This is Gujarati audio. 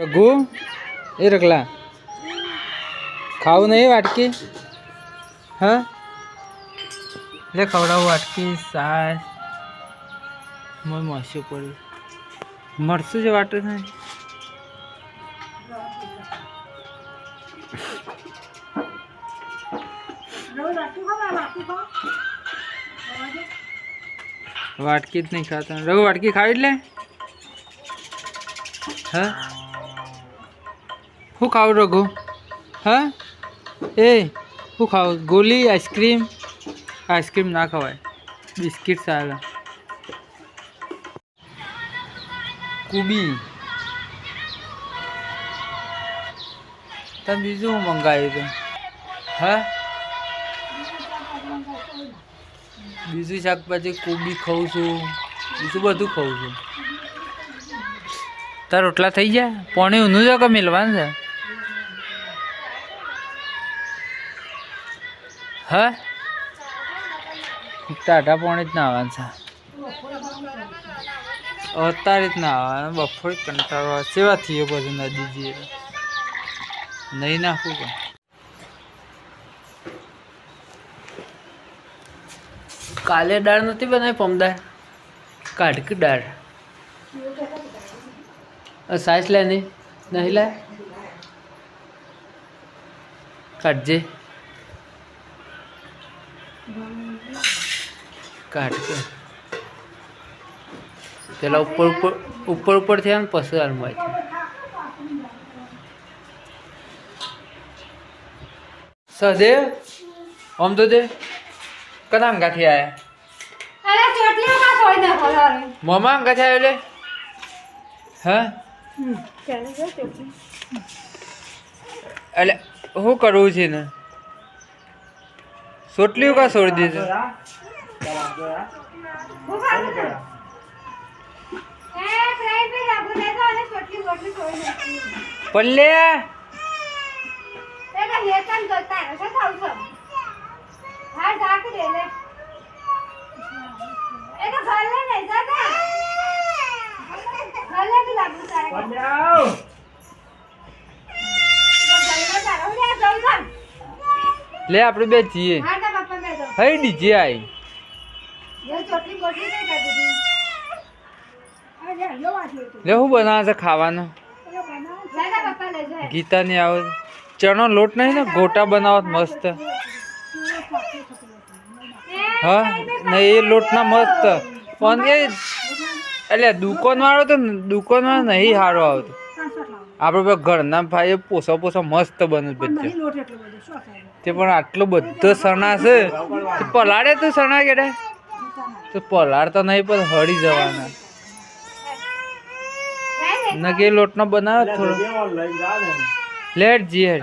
રઘુ એ રગલા ખાવું નહીં વાટકી હા એટલે ખવડાવું વાટકી સાસ મને મસ્યું પડ્યું મરશું છે વાટું ને વાટકી જ નહીં ખાતા રઘુ વાટકી ખાવી લે હા શું ખાવું રઘુ હા એ શું ખાવું ગોલી આઈસ્ક્રીમ ના ખવાય બિસ્કિટ સારા કુબી તમે બીજું હું મંગાવ્યું હતું હા બીજું શાકભાજી કુબી ખાઉં છું બીજું બધું ખાઉં છું તાર રોટલા થઈ ગયા પોણી ઊંધું છે કે મિલવાનું છે હા ટાટા પોણી જ ના આવવાનું છે અત્યારે જ ના આવવાનું બપોર કંટાળો સેવા થયો પછી નદી જઈએ નહીં નાખું કે કાલે દાળ નથી બનાવી પમદાર કાઢકી દાળ સાસ લે નહીં લે કાઢજે કાઢ કે પેલા ઉપર થયા ને પછી હાલમાં સહદેવ આમ તો દે કદા અંગાથી આયા મોમાં અંગાથી આવ્યો લે હા એટલે શું કરવું છે ને સોટલી કા છોડી દીધું પલ્લે લે આપણે બે જઈએ હઈ ડીજે આઈ લે શું બનાવે છે ખાવાનું ગીતા ની આવે ચણો લોટ નહીં ને ગોટા બનાવો મસ્ત હા નહીં એ લોટના મસ્ત પણ એ એટલે દુકાન વાળો તો દુકાન વાળો નહીં સારો આવતો આપણે ઘરના ભાઈ પોસા મસ્ત બને બધા તે પણ આટલો બધો સણા છે પલાળે તો સણા કે તો પલાળ તો નહીં પણ હળી જવાના નગે લોટનો બનાવે થોડો લેટ જી